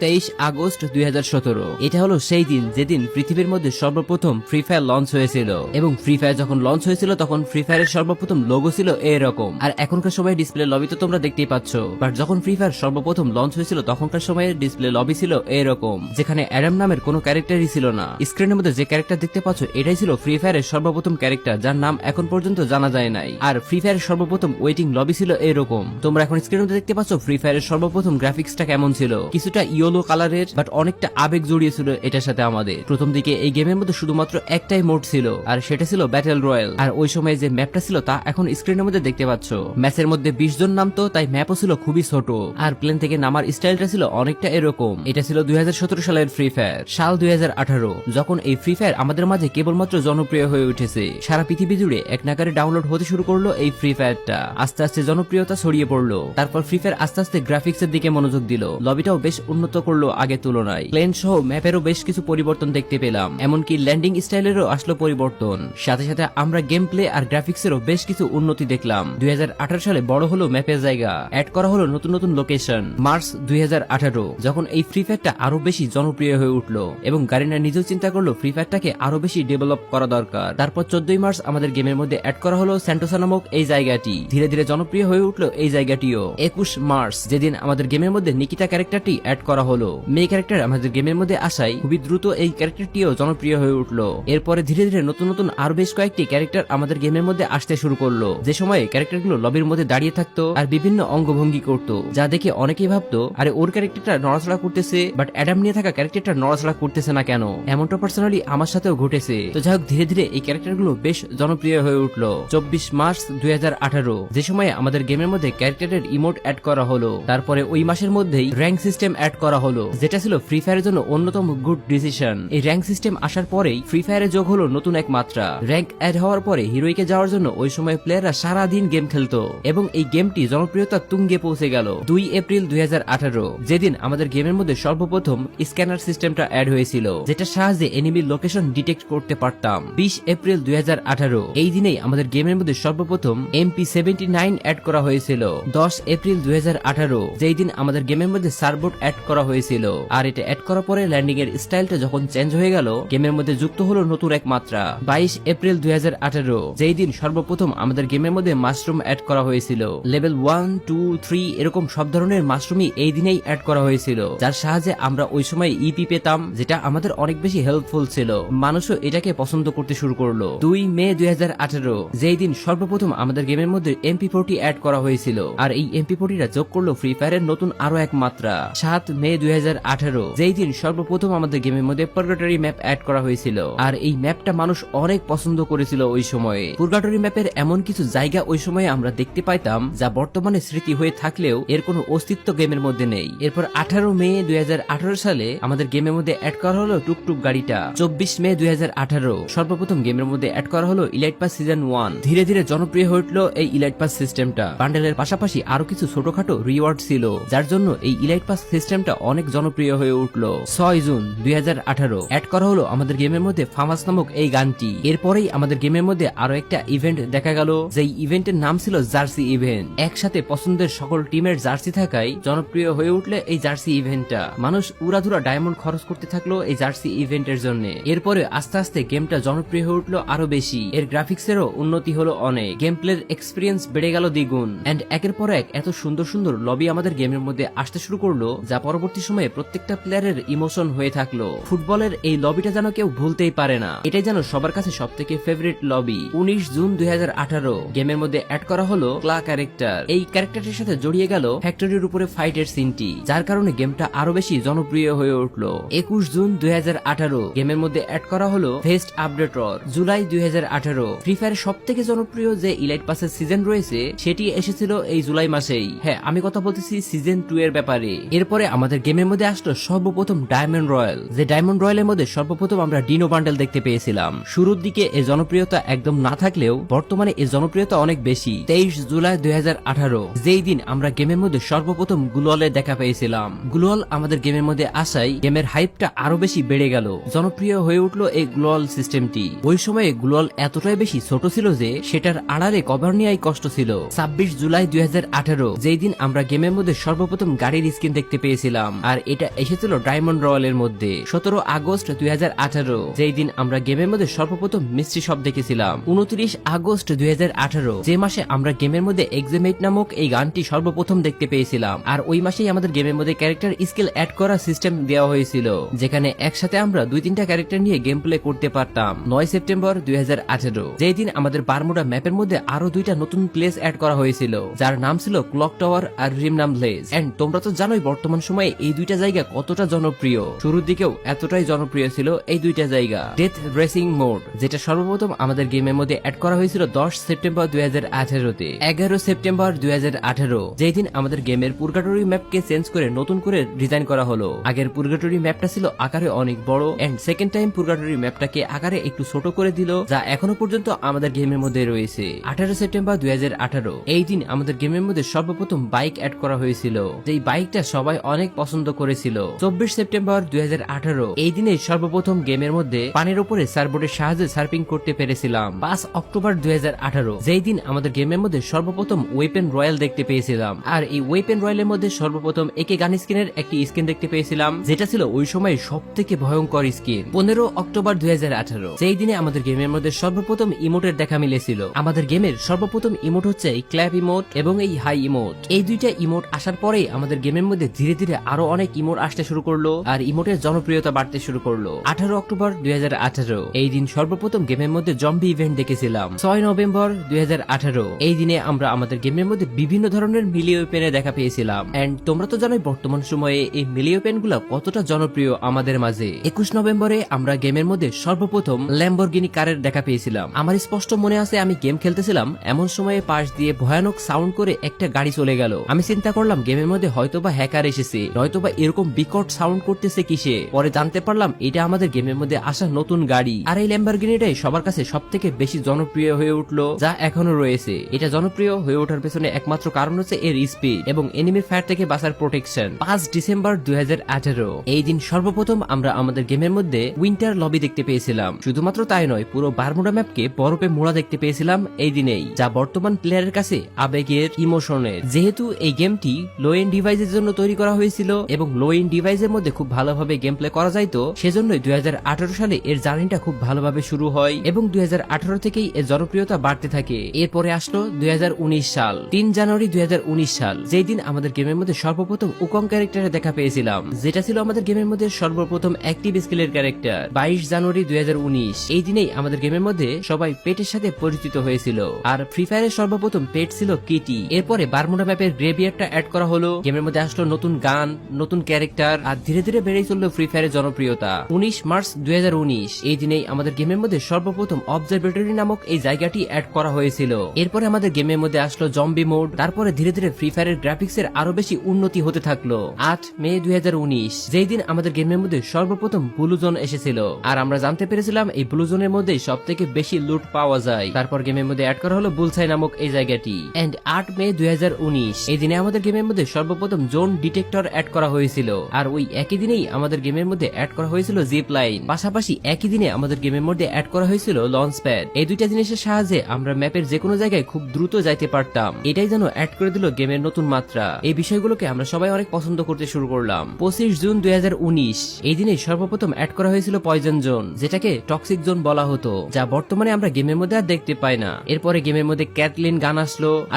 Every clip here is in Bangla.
23 আগস্ট 2017। এটা হলো সেই দিন যেদিন পৃথিবীর মধ্যে সর্বপ্রথম ফ্রি ফায়ার লঞ্চ হয়েছিল, এবং ফ্রি ফায়ার যখন লঞ্চ হয়েছিল তখন ফ্রি ফায়ারের সর্বপ্রথম লোগো ছিল এরকম। আর এখনকার সময় ডিসপ্লে লবি তো তোমরা দেখতেই পাচ্ছ, বাট যখন ফ্রি ফায়ার সর্বপ্রথম লঞ্চ হয়েছিল তখনকার সময়ে ডিসপ্লে লবি ছিল এরকম, যেখানে অ্যাডাম নামের কোনো ক্যারেক্টারই ছিল না। স্ক্রিনের মধ্যে যে ক্যারেক্টার দেখতে পাচ্ছ এটাই ছিল ফ্রি ফায়ারের সর্বপ্রথম ক্যারেক্টার, যার নাম এখন পর্যন্ত জানা যায় নাই। আর ফ্রি ফায়ারের সর্বপ্রথম ওয়েটিং লবি ছিল এরকম। তোমরা এখন স্ক্রিনের মধ্যে দেখতে পাচ্ছ ফ্রি ফায়ারের সর্বপ্রথম গ্রাফিক্সটা কেমন ছিল, কিছুটা ইয়েলো কালারের, বাট অনেকটা আবেগ জড়িয়ে ছিল এটার সাথে আমাদের। প্রথম দিকে এই গেমের মধ্যে শুধুমাত্র একটাই মোড ছিল, আর সেটা ছিল ব্যাটেল রয়্যাল। আর ওই সময় যে ম্যাপটা ছিল তা এখন স্ক্রিনের মধ্যে দেখতে পাচ্ছ। ম্যাচের মধ্যে 20 জন নামতো, তাই ম্যাপও ছিল খুবই ছোট, আর প্লেন থেকে নামার স্টাইলটা ছিল অনেকটা এরকম। এটা ছিল 2017 সালের ফ্রি ফায়ার। সাল 2018 যখন এই ফ্রি ফায়ার আমাদের মাঝে কেবলমাত্র জনপ্রিয় হয়ে উঠেছে, সারা পৃথিবী জুড়ে এক নাগারে ডাউনলোড হতে শুরু করলো এই ফ্রি ফায়ারটা। আস্তে আস্তে জনপ্রিয়তা ছড়িয়ে পড়লো। তারপর ফ্রি ফায়ার আস্তে আস্তে গ্রাফিক্স এর দিকে মনোযোগ দিল, লবিটাও বেশ উন্নত করলো আগের তুলনায়। প্লেন সহ ম্যাপেরও বেশ কিছু পরিবর্তন দেখতে পেলাম, এমনকি ল্যান্ডিং স্টাইলেরও আসলো পরিবর্তন। সাথে সাথে আমরা গেম প্লে আর গ্রাফিক্সেরও বেশ কিছু উন্নতি দেখলাম। 2018 সালে বড় হলো ম্যাপের জায়গা, অ্যাড করা হলো নতুন নতুন লোকেশন। মার্চ 2018 যখন এই ফ্রি ফায়ারটা আরো বেশি জনপ্রিয় হয়ে উঠলো, এবং গারিনা নিজেও চিন্তা করলো ফ্রি ফায়ারটাকে আরো বেশি ডেভেলপ করা দরকার। তারপর 14 মার্চ আমাদের গেমের মধ্যে অ্যাড করা হলো স্যান্টোসা নামক এই জায়গাটি। ধীরে ধীরে জনপ্রিয় হয়ে উঠলো এই জায়গাটিও। 21 মার্চ যেদিন আমাদের গেমের মধ্যে নিকিতা ক্যারেক্টারটি অ্যাড করা হলো। মেয়ে ক্যারেক্টার আমাদের গেমের মধ্যে আসায় খুবই দ্রুত এই ক্যারেক্টারটিও জনপ্রিয় হয়ে উঠলো। এরপরে ধীরে ধীরে নতুন নতুন আরো বেশ কয়েকটি ক্যারেক্টার আমাদের গেমের মধ্যে আসতে শুরু করলো, যে সময়ে ক্যারেক্টারগুলো লবির মধ্যে দাঁড়িয়ে থাকতো আর বিভিন্ন অঙ্গভঙ্গি করতো, যা দেখে অনেকেই ভাবতো আরে ওর ক্যারেক্টারটা নড়াচড়া করতেছে, বাট অ্যাডাম নিয়ে থাকা ক্যারেক্টারটা নড়াচড়া করতেছে না কেন। এমনটা পার্সোনালি আমার সাথেও ঘটেছে। তো যাই হোক, ধীরে ধীরে এই ক্যারেক্টারগুলো বেশ জনপ্রিয় হয়ে উঠলো। 24 মার্চ 2018 যে সময়ে আমাদের গেমের মধ্যে ক্যারেক্টারের ইমোট অ্যাড করা হলো। তারপরে ওই মাসের মধ্যেই র্যাঙ্ক সিস্টেম অ্যাড করা হলো, যেটা ছিল ফ্রি ফায়ারের জন্য অন্যতম গুড ডিসিশন। এই র্যাঙ্ক সিস্টেম আসার পরেই ফ্রি ফায়ারে যোগ হলো নতুন এক মাত্রা। র্যাঙ্ক অ্যাড হওয়ার পরে হিরোইকে যাওয়ার জন্য ওই সময় প্লেয়াররা সারাদিন গেম খেলতো, এবং এই গেমটি জনপ্রিয়তা তুঙ্গে পৌঁছে গেল 2 এপ্রিল 2018 যেদিন আমাদের গেমের মধ্যে সর্বপ্রথম স্ক্যানার সিস্টেমটা অ্যাড হয়েছিল, যেটা সাহায্যে এনিমির লোকেশন ডিটেক্ট করতে পারতাম। 20 এপ্রিল 2018 এই দিনেই আমাদের গেমের মধ্যে সর্বপ্রথম MP79 অ্যাড করা হয়েছিল। 10 এপ্রিল 2018 যেই দিন আমাদের গেমের মধ্যে সার্বোট অ্যাড করা হয়েছিল, আর এটা অ্যাড করার পরে ল্যান্ডিং এর স্টাইলটা যখন চেঞ্জ হয়ে গেল, গেমের মধ্যে যুক্ত হলো নতুন এক মাত্রা। 22 এপ্রিল 2018 যেই দিন সর্বপ্রথম আমাদের গেমের মধ্যে মাশরুম অ্যাড করা হয়েছিল। লেভেল 1, 2, 3 এরকম সব ধরনের মাশরুমই এই দিনেই অ্যাড করা হয়েছিল, যার সাহায্যে আমরা ওই সময় ইপি পেতাম, যেটা আমাদের অনেক বেশি হেল্পফুল ছিল। মানুষও এটাকে পছন্দ করতে শুরু করলো। 2 মে 2018 যেই দিন সর্বপ্রথম আমাদের গেমের মধ্যে MP40 অ্যাড করা হয়েছিল, আর এই MP40টা যোগ করলো ফ্রি ফায়ারের নতুন আরো এক মাত্রা। 7 মে 2018 যেই দিন সর্বপ্রথম আমাদের গেমের মধ্যে পার্গাটরি ম্যাপ অ্যাড করা হয়েছিল, আর এই ম্যাপটা মানুষ অনেক পছন্দ করেছিল ওই সময়ে। পার্গাটরি ম্যাপের এমন কিছু জায়গা ওই সময়ে আমরা দেখতে পাইতাম যা বর্তমানে স্মৃতি হয়ে থাকলেও এর কোনো অস্তিত্ব গেমের মধ্যে নেই। এরপর 18 মে 2018 সালে আমাদের গেমের মধ্যে অ্যাড করা হলো টুকটুক গাড়িটা। 24 মে 2018 সর্বপ্রথম গেমের মধ্যে অ্যাড করা হলো ইলাইট পাস সিজন 1। ধীরে ধীরে জনপ্রিয় হয়ে উঠলো এই ইলাইট পাস সিস্টেমটা। বান্ডেলের পাশাপাশি আরো কিছু ছোটখাটো রিওয়ার্ড ছিল, যার জন্য এই ইলাইট পাস সিস্টেমটা অনেক জনপ্রিয় হয়ে উঠলো। 6 জুন 2018 অ্যাড করা হলো আমাদের গেমের মধ্যে ফামাস নামক এই গানটি। এরপরেই আমাদের গেমের মধ্যে আরো একটা ইভেন্ট দেখা গেল, যেই ইভেন্টের নাম ছিল জার্সি ইভেন্ট। একসাথে পছন্দের সকল টিমের জার্সি থাকায় জনপ্রিয় হয়ে উঠলে এই জার্সি ইভেন্টটা। মানুষ উড়াধুরা ডায়মন্ড খরচ করতে থাকলো এই জার্সি ইভেন্টের জন্য। এরপরে আস্তে আস্তে গেমটা জনপ্রিয় হয়ে উঠলো আরো বেশি। এর গ্রাফিক্সেরও উন্নতি হলো অনেক, গেম প্লের এক্সপিরিয়েন্স বেড়ে গেল দ্বিগুণ, এন্ড একের পর এক এত সুন্দর সুন্দর লবি আমাদের গেমের মধ্যে আসতে শুরু করলো, যা পরবর্তী সময়ে প্রত্যেকটা প্লেয়ারের ইমোশন হয়ে থাকলো। ফুটবলের এই লবিটা যেন কেউ ভুলতেই পারে না, এটাই যেন সবার কাছে সব থেকে ফেভারিট লবি। 19 জুন 2018 গেমের মধ্যে অ্যাড করা হলো ক্লা ক্যারেক্টার। এই ক্যারেক্টারটির সাথে জড়িয়ে গেল ফ্যাক্টরির উপরে ফাইটের সিনটি, যার কারণে গেমটা আরো বেশি জনপ্রিয় হয়ে উঠলো। 21 জুন 2018 গেমের মধ্যে অ্যাড করা হলো ভেস্ট আপডেটর। জুলাই 2018 ফ্রি ফায়ার সব থেকে জনপ্রিয় যে ইলাইট পাসের সিজন রয়েছে সেটি এসেছিল এই জুলাই মাসেই। হ্যাঁ, আমি কথা বলতেছি সিজন 2 এর ব্যাপারে। এরপরে আমাদের গেমের মধ্যে আসলো সর্বপ্রথম ডায়মন্ড রয়্যাল, যে ডায়মন্ড রয়্যালের মধ্যে সর্বপ্রথম আমরা ডিনো বান্ডেল দেখতে পেয়েছিলাম। শুরুর দিকে এর জনপ্রিয়তা একদম না থাকলেও বর্তমানে এর জনপ্রিয়তা অনেক বেশি। 23 জুলাই 2018 যেই দিন আমরা গেমের মধ্যে সর্বপ্রথম গ্লোয়ালের দেখা পেয়েছিলাম। গ্লোয়াল আমাদের গেমের মধ্যে আসায় গেমের হাইপটা আরো বেশি বেড়ে গেল, জনপ্রিয় হয়ে উঠলো এই গ্লোয়াল সিস্টেমটি। ওই সময়ে গ্লোয়াল এতটাই বেশি ছোট ছিল যে সেটার আড়ালে কভার নেওয়াই কষ্ট ছিল। 26 জুলাই 2018 যেই দিন আমরা গেমের মধ্যে সর্বপ্রথম গাড়ির স্কিন দেখতে পেয়েছিলাম। পেয়েছিলাম, আর এটা এসেছিল ডায়মন্ড রয়্যালের মধ্যে 17 আগস্ট 2018, যেই দিন আমরা গেমের মধ্যে সর্বপ্রথম মিস্ট্রি শপ দেখেছিলাম। 29 আগস্ট 2018, যে মাসে আমরা গেমের মধ্যে এক্সামেট নামক এই গানটি সর্বপ্রথম দেখতে পেয়েছিলাম, আর ওই মাসেই আমাদের গেমের মধ্যে ক্যারেক্টার স্কিল অ্যাড করা সিস্টেম দেওয়া হয়েছিল, যেখানে একসাথে আমরা 2-3টা ক্যারেক্টার নিয়ে গেম প্লে করতে পারতাম। 9 সেপ্টেম্বর 2018, যেই দিন আমাদের বারমুডা ম্যাপের মধ্যে আরো 2টা নতুন প্লেস অ্যাড করা হয়েছিল, যার নাম ছিল ক্লক টাওয়ার আর রিমনাম প্লেস। এন্ড তোমরা তো জানোই বর্তমান সময়ে এই 2টা জায়গা কতটা জনপ্রিয়। শুরুর দিকেও এতটাই জনপ্রিয় ছিল এই 2টা জায়গা। ডেথ রেসিং মোড, যেটা সর্বপ্রথম আমাদের গেমের মধ্যে অ্যাড করা হয়েছিল 10 সেপ্টেম্বর 2018-তে। 11 সেপ্টেম্বর 2018, যেই দিন আমাদের গেমের পুরগাটরি ম্যাপকে চেঞ্জ করে নতুন করে ডিজাইন করা হলো। আগের পুরগাটরি ম্যাপটা ছিল আকারে অনেক বড়, এন্ড সেকেন্ড টাইম পুরগাটরি ম্যাপটাকে আকারে একটু ছোট করে দিল, যা এখনো পর্যন্ত আমাদের গেমের মধ্যে রয়েছে। 18 সেপ্টেম্বর 2018, এই দিন আমাদের গেমের মধ্যে সর্বপ্রথম বাইক অ্যাড করা হয়েছিল, যেই বাইকটা সবাই অনেক পছন্দ করেছিল। 24 সেপ্টেম্বর 2018, এই দিনে সর্বপ্রথম গেমের মধ্যে পানির উপরে সার্ফবোর্ডের সাহায্যে সার্ফিং করতে পেরেছিলাম। 5 অক্টোবর 2018, যেই দিন আমাদের গেমের মধ্যে সর্বপ্রথম ওয়েপেন রয়্যাল দেখতে পেয়েছিলাম, আর এই ওয়েপেন রয়্যালের মধ্যে সর্বপ্রথম একে গান স্কিনের একটি স্কিন দেখতে পেয়েছিলাম, যেটা ছিল ওই সময় সব থেকে ভয়ঙ্কর স্কিন। 15 অক্টোবর 2018, যেই দিনে আমাদের গেমের মধ্যে সর্বপ্রথম ইমোটের দেখা মিলেছিল। আমাদের গেমের সর্বপ্রথম ইমোট হচ্ছে এই ক্ল্যাপ ইমোট এবং এই হাই ইমোট। এই 2টা ইমোট আসার পরেই আমাদের গেমের মধ্যে ধীরে ধীরে আরো অনেক ইমোট আসতে শুরু করলো, আর ইমোটের জনপ্রিয়তা বাড়তে শুরু করলো। 18 অক্টোবর 2018, এই দিন সর্বপ্রথম গেমের মধ্যে জম্বি ইভেন্ট দেখেছিলাম। 6 নভেম্বর 2018, এই দিনে আমরা আমাদের গেমের মধ্যে বিভিন্ন ধরনের মিলি ওয়েপেনের দেখা পেয়েছিলাম। এন্ড তোমরা তো জানোই বর্তমান সময়ে এই মিলি ওয়েপেন গুলা কতটা জনপ্রিয় আমাদের মাঝে। 21 নভেম্বরে আমরা গেমের মধ্যে সর্বপ্রথম ল্যাম্বরগিনি কারের দেখা পেয়েছিলাম। আমার স্পষ্ট মনে আছে আমি গেম খেলতেছিলাম, এমন সময়ে পাশ দিয়ে ভয়ানক সাউন্ড করে একটা গাড়ি চলে গেল। আমি চিন্তা করলাম গেমের মধ্যে হয়তোবা হ্যাকার এসেছে, নয়তোবা এরকম বিকট সাউন্ড করতেছে কিসে। পরে জানতে পারলাম এটা আমাদের গেমের মধ্যে আসা নতুন গাড়ি, আর এই ল্যাম্বরগিনিটাই সবার কাছে সব থেকে বেশি জনপ্রিয় হয়ে উঠলো, যা এখনো রয়েছে। এটা জনপ্রিয় হয়ে ওঠার পেছনে একমাত্র কারণ হচ্ছে এর স্পিড এবং এনিমির ফায়ার থেকে বাঁচার প্রোটেকশন। 5 ডিসেম্বর 2018, এই দিন সর্বপ্রথম আমরা আমাদের গেমের মধ্যে উইন্টার লবি দেখতে পেয়েছিলাম। শুধুমাত্র তাই নয়, পুরো বারমুডা ম্যাপকে বরফে মোড়া দেখতে পেয়েছিলাম এই দিনেই, যা বর্তমান প্লেয়ারের কাছে আবেগের, ইমোশনের। যেহেতু এই গেমটি লো এন্ড ডিভাইসের জন্য তৈরি করা হয়েছিল এবং লো এন্ড ডিভাইসের মধ্যে খুব ভালোভাবে গেম প্লে করা যাইতো, সেজন্যই 2018 সালে এর জার্নিটা খুব ভালোভাবে শুরু হয় এবং 2018 থেকেই এর জনপ্রিয়তা বাড়তে থাকে। এরপরে আসলো 2019 সাল। 3 জানুয়ারি 2019 সাল, যেই দিন আমাদের গেমের মধ্যে সর্বপ্রথম উকং ক্যারেক্টারে দেখা পেয়েছিলাম, যেটা ছিল আমাদের গেমের মধ্যে সর্বপ্রথম অ্যাক্টিভ স্কিলের ক্যারেক্টার। 22 জানুয়ারি 2019, এই দিনেই আমাদের গেমের মধ্যে সবাই পেটের সাথে পরিচিত হয়েছিল, আর ফ্রি ফায়ারের সর্বপ্রথম পেট ছিল কিটি। এরপরে বারমুডা ম্যাপের গ্রেভিয়ারটা অ্যাড করা হলো, গেমের মধ্যে আসলো নতুন গান, নতুন ক্যারেক্টার, আর ধীরে ধীরে বেড়েই চললো ফ্রি ফায়ারের জনপ্রিয়তা। 19 মার্চ 2019, এই দিনেই আমাদের গেমের মধ্যে সর্বপ্রথম অবজারভেটরি নামক এই জায়গাটি অ্যাড করা হয়েছিল। এরপরে আমাদের গেমের মধ্যে আসলো জম্বি মোড, তারপরে ধীরে ধীরে ফ্রি ফায়ারের গ্রাফিক্সের আরো বেশি উন্নতি হতে থাকলো। 8 মে 2019, যেই দিন আমাদের গেমের মধ্যে সর্বপ্রথম ব্লু জোন এসেছিল, আর আমরা জানতে পেরেছিলাম এই ব্লু জোনের মধ্যে সব থেকে বেশি লুট পাওয়া যায়। তারপর গেমের মধ্যে অ্যাড করা হলো বুলসাই নামক এই জায়গাটি। এন্ড 8 মে 2019, এই দিনে আমাদের গেমের মধ্যে সর্বপ্রথম জোন ডিটেক্টর অ্যাড করা হয়েছিল, আর ওই একই দিনেই আমাদের গেমের মধ্যে অ্যাড করা হয়েছিল জিপ লাইন। পাশাপাশি একই দিনে আমাদের গেমের মধ্যে অ্যাড করা হয়েছিল লঞ্চ প্যাড। এই 2টা জিনিসের সাহায্যে আমরা ম্যাপের যে কোনো জায়গায় খুব দ্রুত যাইতে পারতাম। এটাই যেন অ্যাড করে দিল গেমের নতুন মাত্রা। এই বিষয়গুলোকে আমরা সবাই অনেক পছন্দ করতে শুরু করলাম। 25 জুন 2019, এই দিনে সর্বপ্রথম অ্যাড করা হয়েছিল পয়জন জোন, যেটাকে টক্সিক জোন বলা হতো, যা বর্তমানে আমরা গেমের মধ্যে আর দেখতে পাই না। এরপরে গেমের মধ্যে ক্যাটলিন গান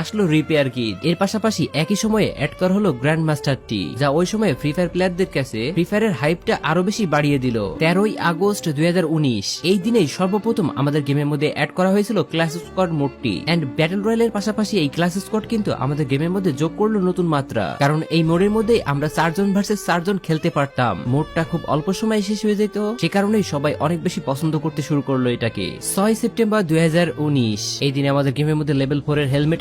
আসলো রিপেয়ার কিট। এর পাশাপাশি একই সময়ে অ্যাড করা হলো গ্র্যান্ড মাস্টারটি, যা ওই সময় ফ্রি ফায়ার প্লেয়ারদের কাছে ফ্রি ফায়ারের হাইপটা আরো বেশি বাড়িয়ে দিল। 13 আগস্ট 2019, এই দিনেই সর্বপ্রথম আমাদের গেমের মধ্যে অ্যাড করা হয়েছিল ক্লাস স্কোয়াড মোডটি। এন্ড ব্যাটল রয়্যালের পাশাপাশি এই ক্লাস স্কোয়াড কিন্তু আমাদের গেমের মধ্যে যোগ করলো নতুন মাত্রা, কারণ এই মোডের মধ্যে আমরা 4 জন ভার্সেস 4 জন খেলতে পারতাম। মোডটা খুব অল্প সময় শেষ হয়ে যেত, সে কারণেই সবাই অনেক বেশি পছন্দ করতে শুরু করলো এটাকে। 6 সেপ্টেম্বর 2019, এই দিনে আমাদের গেমের মধ্যে লেভেল 4 এর হেলমেট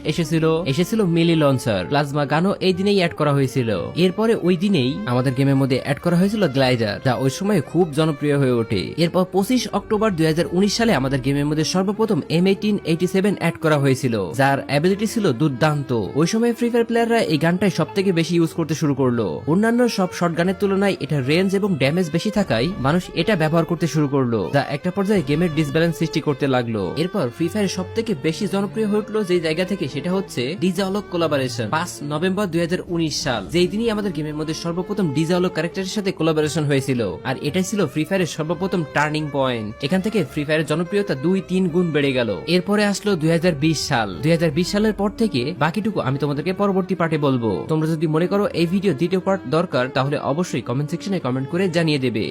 এসেছিল মিলি লঞ্চার, প্লাজমা গানও এই দিনেই অ্যাড করা হয়েছিল। এরপরে ওই দিনেই আমাদের গেমের মধ্যে অ্যাড করা হয়েছিল গ্লাইডার, যা ওই সময় খুব জনপ্রিয় হয়ে ওঠে। এরপর 25 অক্টোবর 2019 সালে আমাদের গেমের মধ্যে সর্বপ্রথম M1887 অ্যাড করা হয়েছিল, যার অ্যাবিলিটি ছিল দুর্দান্ত। ওই সময় ফ্রি ফায়ার প্লেয়াররা এই গানটাই সব থেকে বেশি ইউজ করতে শুরু করলো। অন্যান্য সব শর্ট গানের তুলনায় এটা রেঞ্জ এবং ড্যামেজ বেশি থাকায় মানুষ এটা ব্যবহার করতে শুরু করলো, যা একটা পর্যায়ে গেমের ডিসব্যালেন্স সৃষ্টি করতে লাগলো। এরপর ফ্রি ফায়ার সব থেকে বেশি জনপ্রিয় হয়ে উঠলো যে জায়গা থেকে, সেটা হচ্ছে ডিজে অলক কোলাবোরেশন। 5 নভেম্বর 2019 সাল, যেই দিনই আমাদের গেমের ফায়ারের মধ্যে সর্বপ্রথম ডিজাওলো ক্যারেক্টারের সাথে কোলাবোরেশন হয়েছিল, আর এটাই ছিল ফ্রি ফায়ারের সর্বপ্রথম টার্নিং পয়েন্ট। এখান থেকে ফ্রি ফায়ারের জনপ্রিয়তা 2-3 গুণ বেড়ে গেল। এরপরে আসলো 2020 সাল। 2020 সালের পর থেকে বাকিটুকু আমি তোমাদেরকে পরবর্তী পার্টে বলবো। তোমরা যদি মনে করো এই ভিডিও দ্বিতীয় পার্ট দরকার, তাহলে অবশ্যই কমেন্ট সেকশনে কমেন্ট করে জানিয়ে দেবে।